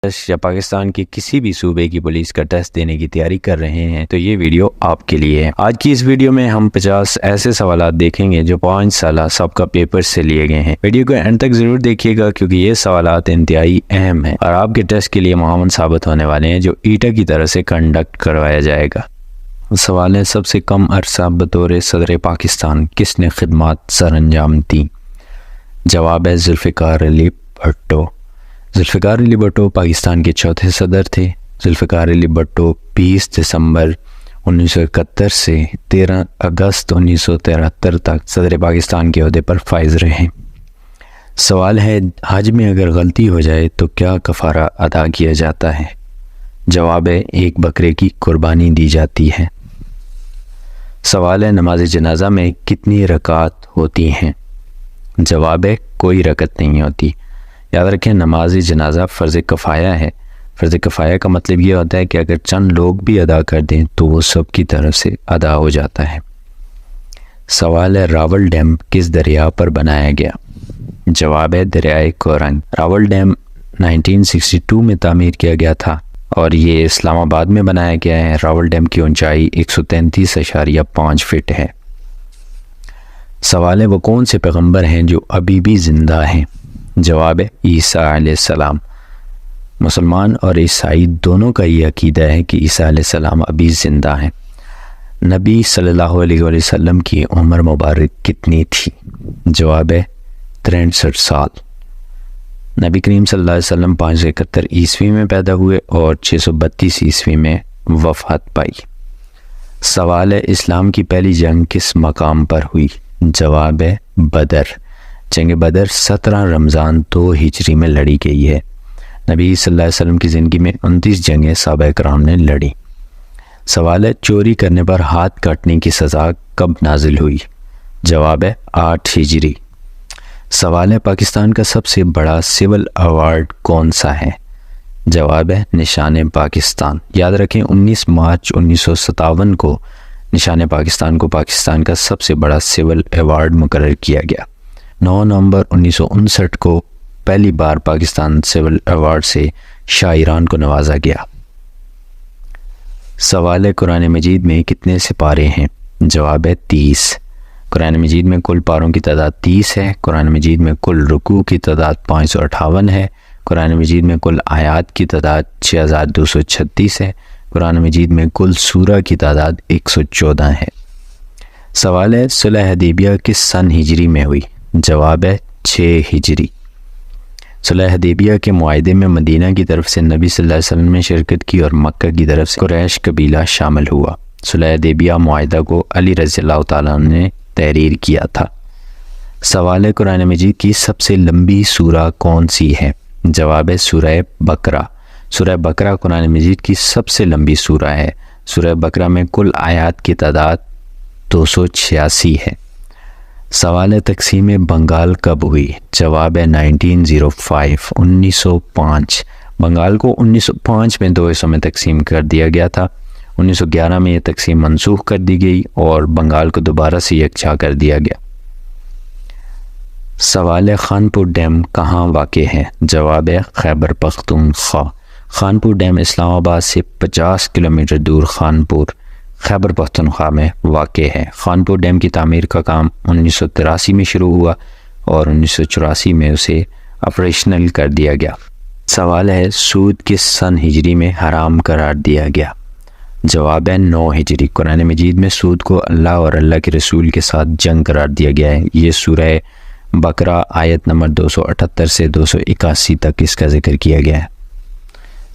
یا پاکستان کے کسی بھی صوبے کی پولیس کا ٹیسٹ دینے کی تیاری کر رہے ہیں تو یہ ویڈیو آپ کے لیے ہے۔ آج کی اس ویڈیو میں ہم 50 ایسے سوالات دیکھیں گے جو 5 سالہ سابقہ پیپر سے لیے گئے ہیں۔ ویڈیو کو اینڈ تک ضرور دیکھیے گا کیونکہ یہ سوالات انتہائی اہم ہیں اور آپ کے ٹیسٹ کے لیے معاون ثابت ہونے والے ہیں جو ایٹا کی طرف سے کنڈکٹ کروایا جائے گا۔ سوال ہے، سب سے کم عرصہ بطور صدر پاکستان کس نے خدمات سر انجام دی؟ جواب ہے ذوالفقار علی بھٹو۔ ذوالفقار علی بھٹو پاکستان کے چوتھے صدر تھے۔ ذوالفقار علی بھٹو 20 دسمبر 1971 سے 13 اگست 1973 تک صدر پاکستان کے عہدے پر فائز رہے۔ سوال ہے، حج میں اگر غلطی ہو جائے تو کیا کفارہ ادا کیا جاتا ہے؟ جواب ہے، ایک بکرے کی قربانی دی جاتی ہے۔ سوال ہے، نماز جنازہ میں کتنی رکعت ہوتی ہیں؟ جواب ہے، کوئی رکعت نہیں ہوتی۔ یاد رکھیں، نماز جنازہ فرض کفایہ ہے۔ فرض کفایہ کا مطلب یہ ہوتا ہے کہ اگر چند لوگ بھی ادا کر دیں تو وہ سب کی طرف سے ادا ہو جاتا ہے۔ سوال ہے، راول ڈیم کس دریا پر بنایا گیا؟ جواب ہے، دریائے کورنگ۔ راول ڈیم 1962 میں تعمیر کیا گیا تھا اور یہ اسلام آباد میں بنایا گیا ہے۔ راول ڈیم کی اونچائی 133.5 فٹ ہے۔ سوال ہے، وہ کون سے پیغمبر ہیں جو ابھی بھی زندہ ہیں؟ جواب ہے، عیسیٰ علیہ السلام۔ مسلمان اور عیسائی دونوں کا یہ عقیدہ ہے کہ عیسیٰ علیہ السلام ابھی زندہ ہیں۔ نبی صلی اللہ علیہ وسلم کی عمر مبارک کتنی تھی؟ جواب ہے، 63 سال۔ نبی کریم صلی اللہ علیہ وسلم 571 عیسوی میں پیدا ہوئے اور 632 عیسوی میں وفات پائی۔ سوال ہے، اسلام کی پہلی جنگ کس مقام پر ہوئی؟ جواب ہے، بدر۔ جنگ بدر 17 رمضان 2 ہجری میں لڑی گئی ہے۔ نبی صلی اللہ علیہ وسلم کی زندگی میں 29 جنگیں صحابہ کرام نے لڑی۔ سوال ہے، چوری کرنے پر ہاتھ کاٹنے کی سزا کب نازل ہوئی؟ جواب ہے، 8 ہجری۔ سوال ہے، پاکستان کا سب سے بڑا سول ایوارڈ کون سا ہے؟ جواب ہے، نشان پاکستان۔ یاد رکھیں، 19 مارچ 1957 کو نشان پاکستان کو پاکستان کا سب سے بڑا سول ایوارڈ مقرر کیا گیا۔ 9 نومبر 1959 کو پہلی بار پاکستان سول ایوارڈ سے شاہ ایران کو نوازا گیا۔ سوال ہے، قرآن مجید میں کتنے سپارے ہیں؟ جواب ہے، 30۔ قرآن مجید میں کل پاروں کی تعداد 30 ہے۔ قرآن مجید میں کل رکوع کی تعداد 558 ہے۔ قرآن مجید میں کل آیات کی تعداد 6236 ہے۔ قرآن مجید میں کل سورہ کی تعداد 114 ہے۔ سوال ہے، صلح حدیبیہ کس سن ہجری میں ہوئی؟ جواب ہے، 6 ہجری۔ صلح حدیبیہ کے معاہدے میں مدینہ کی طرف سے نبی صلی اللہ علیہ وسلم نے شرکت کی اور مکہ کی طرف سے قریش قبیلہ شامل ہوا۔ صلح حدیبیہ معاہدہ کو علی رضی اللہ تعالیٰ نے تحریر کیا تھا۔ سوال ہے، قرآن مجید کی سب سے لمبی سورہ کون سی ہے؟ جواب ہے، سورہ بقرہ۔ سورہ بقرہ قرآن مجید کی سب سے لمبی سورہ ہے۔ سورہ بقرہ میں کل آیات کی تعداد 286 ہے۔ سوال ہے، تقسیم بنگال کب ہوئی؟ جواب ہے، 1905۔ بنگال کو 1905 میں 2 حصوں میں تقسیم کر دیا گیا تھا۔ 1911 میں یہ تقسیم منسوخ کر دی گئی اور بنگال کو دوبارہ سے یکجا کر دیا گیا۔ سوال ہے، خانپور ڈیم کہاں واقع ہے؟ جواب ہے، خیبر پختونخوا۔ خانپور ڈیم اسلام آباد سے 50 کلومیٹر دور خانپور خیبر پختونخوا میں واقع ہے۔ خانپور ڈیم کی تعمیر کا کام 1983 میں شروع ہوا اور 1984 میں اسے آپریشنل کر دیا گیا۔ سوال ہے، سود کس سن ہجری میں حرام قرار دیا گیا؟ جواب ہے، 9 ہجری۔ قرآن مجید میں سود کو اللہ اور اللہ کے رسول کے ساتھ جنگ قرار دیا گیا ہے۔ یہ سورہ بقرہ آیت نمبر 278 سے 281 تک اس کا ذکر کیا گیا ہے۔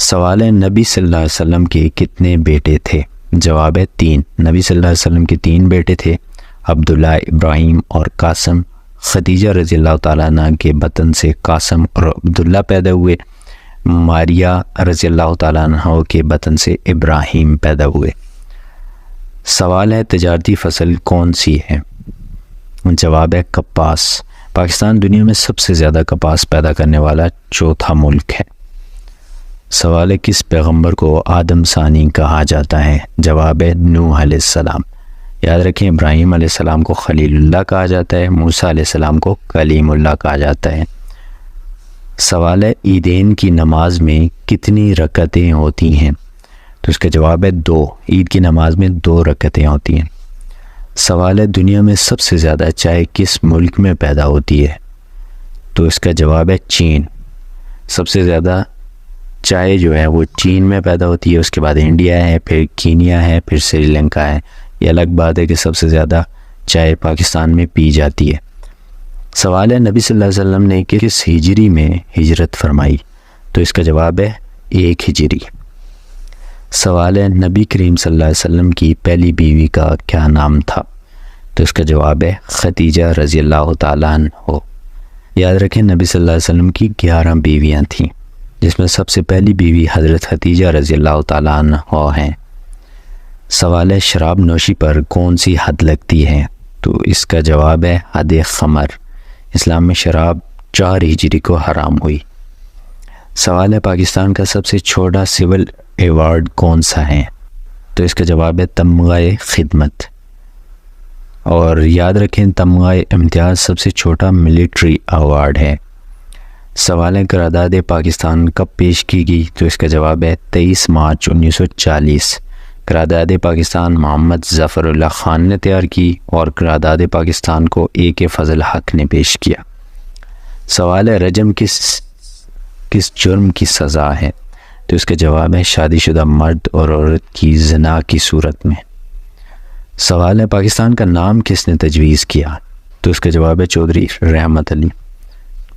سوال ہے، نبی صلی اللہ علیہ وسلم کے کتنے بیٹے تھے؟ جواب ہے، 3۔ نبی صلی اللہ علیہ وسلم کے 3 بیٹے تھے، عبداللہ، ابراہیم اور قاسم۔ خدیجہ رضی اللہ تعالیٰ عنہ کے بطن سے قاسم اور عبداللہ پیدا ہوئے۔ ماریہ رضی اللہ تعالیٰ عنہ کے بطن سے ابراہیم پیدا ہوئے۔ سوال ہے، تجارتی فصل کون سی ہے؟ جواب ہے، کپاس۔ پاکستان دنیا میں سب سے زیادہ کپاس پیدا کرنے والا 4تھا ملک ہے۔ سوال ہے، کس پیغمبر کو آدم ثانی کہا جاتا ہے؟ جواب ہے، نوح علیہ السلام۔ یاد رکھیں، ابراہیم علیہ السلام کو خلیل اللہ کہا جاتا ہے، موسیٰ علیہ السلام کو کلیم اللہ کہا جاتا ہے۔ سوال ہے عیدین کی نماز میں کتنی رکعتیں ہوتی ہیں؟ تو اس کا جواب ہے 2۔ عید کی نماز میں 2 رکعتیں ہوتی ہیں۔ سوال ہے دنیا میں سب سے زیادہ چائے کس ملک میں پیدا ہوتی ہے؟ تو اس کا جواب ہے چین۔ سب سے زیادہ چائے جو ہے وہ چین میں پیدا ہوتی ہے، اس کے بعد انڈیا ہے، پھر کینیا ہے، پھر سری لنکا ہے۔ یہ الگ بات ہے کہ سب سے زیادہ چائے پاکستان میں پی جاتی ہے۔ سوال ہے نبی صلی اللہ علیہ وسلم نے کس ہجری میں ہجرت فرمائی؟ تو اس کا جواب ہے 1 ہجری۔ سوال ہے نبی کریم صلی اللہ علیہ وسلم کی پہلی بیوی کا کیا نام تھا؟ تو اس کا جواب ہے خدیجہ رضی اللہ تعالیٰ عنہ۔ یاد رکھیں نبی صلی اللہ علیہ وسلم کی 11 بیویاں تھیں، جس میں سب سے پہلی بیوی حضرت خدیجہ رضی اللہ تعالیٰ عنہ ہیں۔ سوال ہے شراب نوشی پر کون سی حد لگتی ہے؟ تو اس کا جواب ہے حد خمر۔ اسلام میں شراب 4 ہجری کو حرام ہوئی۔ سوال ہے پاکستان کا سب سے چھوٹا سول ایوارڈ کون سا ہے؟ تو اس کا جواب ہے تمغہ خدمت۔ اور یاد رکھیں تمغہ امتیاز سب سے چھوٹا ملٹری ایوارڈ ہے۔ سوال ہے قرارداد پاکستان کب پیش کی گئی؟ تو اس کا جواب ہے 23 مارچ 1940۔ قرارداد پاکستان محمد ظفر اللہ خان نے تیار کی اور قرارداد پاکستان کو A.K. فضل حق نے پیش کیا۔ سوال ہے رجم کس جرم کی سزا ہے؟ تو اس کا جواب ہے شادی شدہ مرد اور عورت کی زنا کی صورت میں۔ سوال ہے پاکستان کا نام کس نے تجویز کیا؟ تو اس کا جواب ہے چودھری رحمت علی۔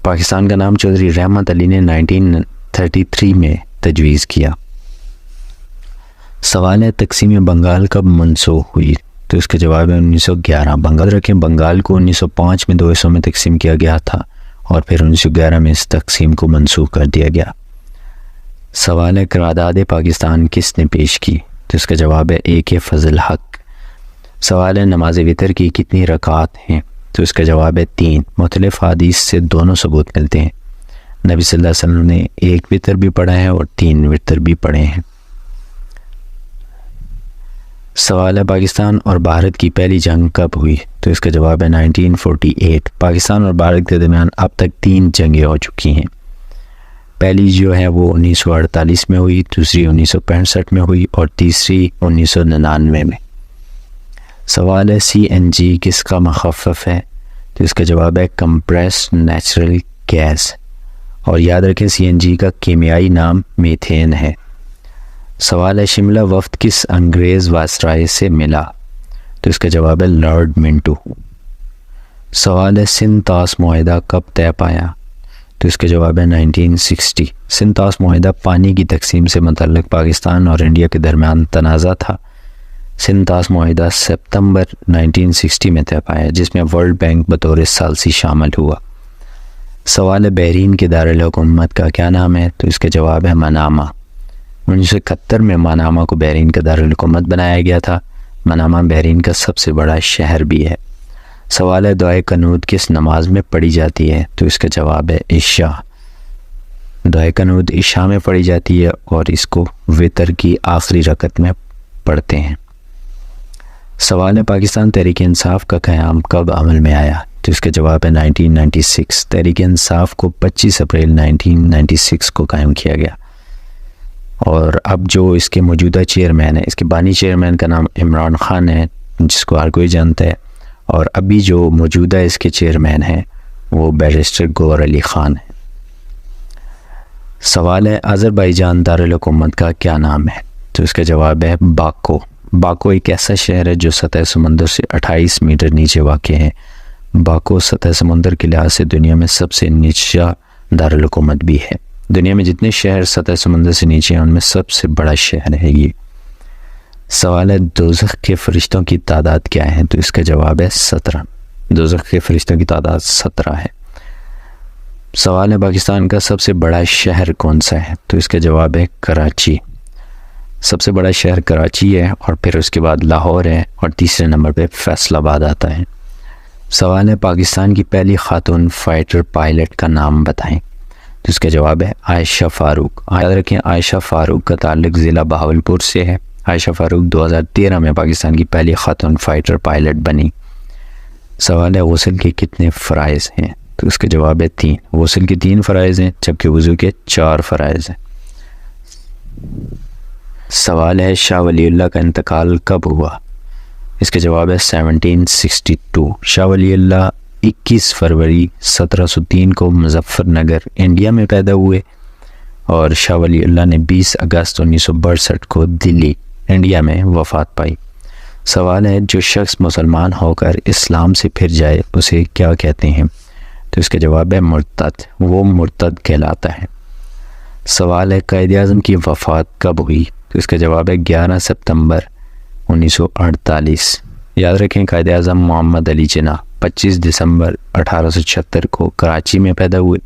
پاکستان کا نام چودھری رحمت علی نے 1933 میں تجویز کیا۔ سوال ہے تقسیم بنگال کب منسوخ ہوئی؟ تو اس کا جواب ہے 1911۔ بنگال رکھیں بنگال کو 1905 میں 2 حصوں میں تقسیم کیا گیا تھا اور پھر 1911 میں اس تقسیم کو منسوخ کر دیا گیا۔ سوال ہے قرارداد پاکستان کس نے پیش کی؟ تو اس کا جواب ہے A.K. فضل حق۔ سوال ہے نماز وتر کی کتنی رکعات ہیں؟ تو اس کا جواب ہے 3۔ مختلف حدیث سے دونوں ثبوت ملتے ہیں۔ نبی صلی اللہ علیہ وسلم نے 1 وتر بھی پڑھا ہے اور 3 وتر بھی پڑھے ہیں۔ سوال ہے پاکستان اور بھارت کی پہلی جنگ کب ہوئی؟ تو اس کا جواب ہے 1948۔ پاکستان اور بھارت کے درمیان اب تک 3 جنگیں ہو چکی ہیں۔ پہلی جو ہے وہ 1948 میں ہوئی، دوسری 1965 میں ہوئی اور تیسری 1999 میں۔ سوال ہے CNG کس کا مخفف ہے؟ تو اس کا جواب ہے کمپریسڈ نیچرل گیس۔ اور یاد رکھیں CNG کا کیمیائی نام میتھین ہے۔ سوال ہے شملہ وفد کس انگریز وائسرائے سے ملا؟ تو اس کا جواب ہے لارڈ منٹو۔ سوال ہے سندھ طاس معاہدہ کب طے پایا؟ تو اس کا جواب ہے 1960۔ سندھ طاس معاہدہ پانی کی تقسیم سے متعلق پاکستان اور انڈیا کے درمیان تنازع تھا۔ سندھ طاس معاہدہ ستمبر 1960 میں طے پایا، جس میں ورلڈ بینک بطور ثالثی شامل ہوا۔ سوال ہے بحرین کے دارالحکومت کا کیا نام ہے؟ تو اس کا جواب ہے منامہ۔ 1971 میں منامہ کو بحرین کا دارالحکومت بنایا گیا تھا۔ منامہ بحرین کا سب سے بڑا شہر بھی ہے۔ سوال ہے دعائے قنوت کس نماز میں پڑھی جاتی ہے؟ تو اس کا جواب ہے عشاء۔ دعائے قنوت عشاء میں پڑھی جاتی ہے اور اس کو وتر کی آخری رکعت میں پڑھتے ہیں۔ سوال ہے پاکستان تحریک انصاف کا قیام کب عمل میں آیا؟ تو اس کا جواب ہے 1996۔ تحریک انصاف کو 25 اپریل 1996 کو قائم کیا گیا، اور اب جو اس کے موجودہ چیئرمین ہے، اس کے بانی چیئرمین کا نام عمران خان ہے، جس کو ہر کوئی جانتا ہے، اور ابھی جو موجودہ اس کے چیئرمین ہیں وہ بیرسٹر گوہر علی خان ہے۔ سوال ہے آذربائیجان دارالحکومت کا کیا نام ہے؟ تو اس کا جواب ہے باکو۔ باکو ایک ایسا شہر ہے جو سطح سمندر سے 28 میٹر نیچے واقع ہے۔ باکو سطح سمندر کے لحاظ سے دنیا میں سب سے نیچا دارالحکومت بھی ہے۔ دنیا میں جتنے شہر سطح سمندر سے نیچے ہیں ان میں سب سے بڑا شہر ہے یہ۔ سوال ہے دوزخ کے فرشتوں کی تعداد کیا ہے؟ تو اس کا جواب ہے 17۔ دوزخ کے فرشتوں کی تعداد 17 ہے۔ سوال ہے پاکستان کا سب سے بڑا شہر کون سا ہے؟ تو اس کا جواب ہے کراچی۔ سب سے بڑا شہر کراچی ہے، اور پھر اس کے بعد لاہور ہے، اور تیسرے نمبر پہ فیصل آباد آتا ہے۔ سوال ہے پاکستان کی پہلی خاتون فائٹر پائلٹ کا نام بتائیں۔ تو اس کا جواب ہے عائشہ فاروق۔ یاد رکھیں عائشہ فاروق کا تعلق ضلع بہاولپور سے ہے۔ عائشہ فاروق 2013 میں پاکستان کی پہلی خاتون فائٹر پائلٹ بنی۔ سوال ہے غسل کے کتنے فرائض ہیں؟ تو اس کا جواب ہے 3۔ غسل کے 3 فرائض ہیں جبکہ وضو کے 4 فرائض ہیں۔ سوال ہے شاہ ولی اللہ کا انتقال کب ہوا؟ اس کا جواب ہے 1762۔ شاہ ولی اللہ 21 فروری 1703 کو مظفر نگر انڈیا میں پیدا ہوئے، اور شاہ ولی اللہ نے 20 اگست 1962 کو دلی انڈیا میں وفات پائی۔ سوال ہے جو شخص مسلمان ہو کر اسلام سے پھر جائے اسے کیا کہتے ہیں؟ تو اس کا جواب ہے مرتد، وہ مرتد کہلاتا ہے۔ سوال ہے قائد اعظم کی وفات کب ہوئی؟ تو اس کا جواب ہے 11 ستمبر 1948۔ یاد رکھیں قائد اعظم محمد علی جناح 25 دسمبر 1876 کو کراچی میں پیدا ہوئے،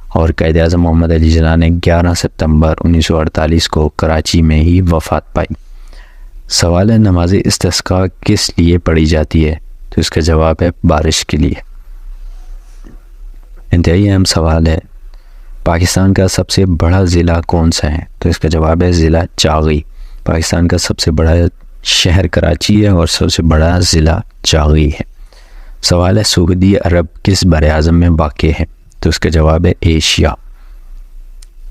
اور قائد اعظم محمد علی جناح نے 11 ستمبر 1948 کو کراچی میں ہی وفات پائی۔ سوال ہے نماز استسقاء کس لیے پڑھی جاتی ہے؟ تو اس کا جواب ہے بارش کے لیے۔ انتہائی اہم سوال ہے پاکستان کا سب سے بڑا ضلع کون سا ہے؟ تو اس کا جواب ہے ضلع چاغی۔ پاکستان کا سب سے بڑا شہر کراچی ہے اور سب سے بڑا ضلع چاغی ہے۔ سوال ہے سعودی عرب کس بر اعظم میں واقع ہے؟ تو اس کا جواب ہے ایشیا۔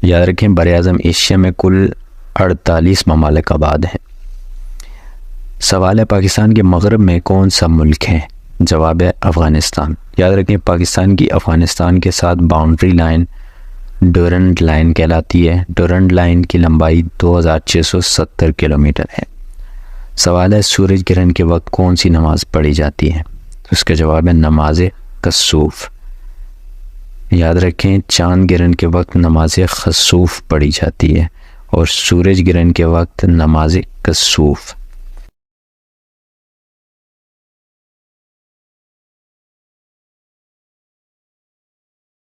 یاد رکھیں بر اعظم ایشیا میں کل 48 ممالک آباد ہیں۔ سوال ہے پاکستان کے مغرب میں کون سا ملک ہے؟ جواب ہے افغانستان۔ یاد رکھیں پاکستان کی افغانستان کے ساتھ باؤنڈری لائن ڈورنڈ لائن کہلاتی ہے۔ ڈورنڈ لائن کی لمبائی 2670 کلومیٹر ہے۔ سوال ہے سورج گرہن کے وقت کون سی نماز پڑھی جاتی ہے؟ تو اس کا جواب ہے نماز کسوف۔ یاد رکھیں چاند گرہن کے وقت نماز خسوف پڑھی جاتی ہے اور سورج گرہن کے وقت نماز کسوف۔